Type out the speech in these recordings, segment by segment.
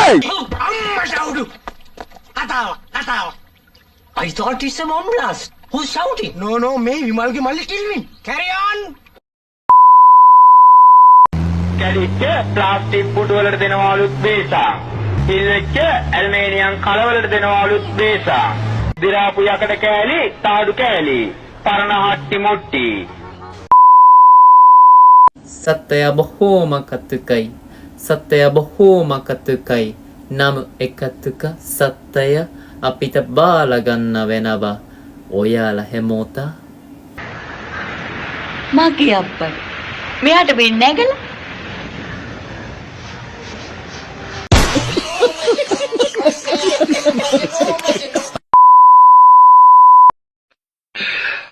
Amma shoudu. Atawa. I thought it's a bomb blast. Who's shouting? No, me Vimalge Malli Tilwin. Carry on. කැලිච්ච plastic පුටු වලට දෙනවලුත් බේසා. ඉල්ලච්ච ඇල්මේනියම් කල වලට දෙනවලුත් බේසා. දිරාපු යකඩ කෑලි, තාඩු කෑලි, පරණ හට්ටි මුට්ටි. සත්‍යය බොහෝම කතුකයි. සත්‍යය බොහෝම කතුකයි. නම් එකතුක සත්‍යය අපිට බාලා ගන්න වෙනවා. ඔයාලා හැමෝට මගේ අප්පා මෙයාට වෙන්නේ නැගලා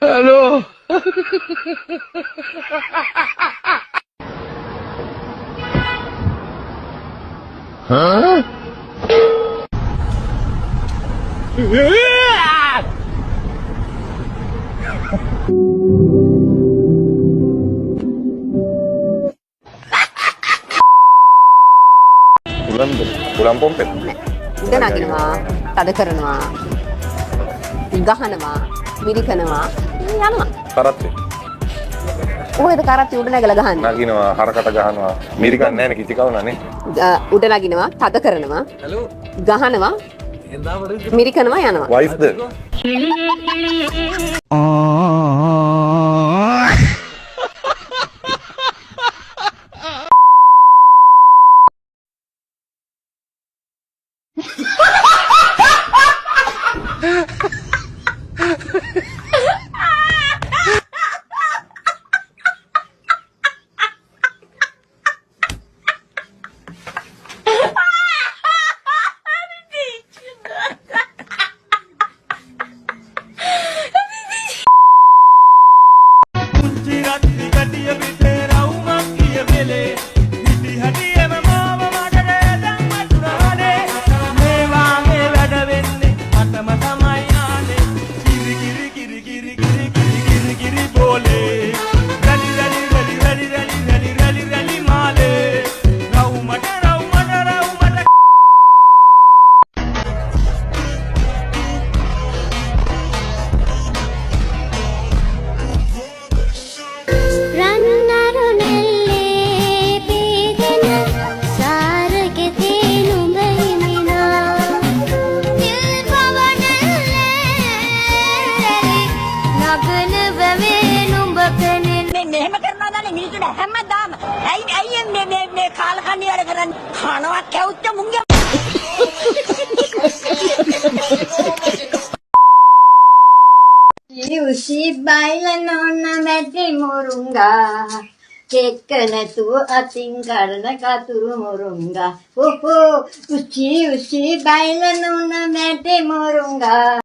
Hello. Huh? Pulang pompet. උඩ නගිනවා, තද කරනවා, ගහනවා, මිරිකනවා, යනවා. කරත්තේ. කොහෙද කරත්තේ උඩ නැගලා ගහන්නේ? නගිනවා, හරකට ගහනවා. මිරිකන්නේ නැහැ නේ කිචි කවුනානේ. උඩ නගිනවා, තද කරනවා, ගහනවා, මිරිකනවා යනවා. වයිස්ද? මෙහෙම කරනවා දැන් මිනිස්සුන්ට හැමදාම ඇයි මේ කාලකන්ණි වැඩ කරන්නේ කනවා කැවුච්ච මුංගේ Usi baila nonna mette morunga kekkaletu atin karana katuru morunga usi baila nonna mette morunga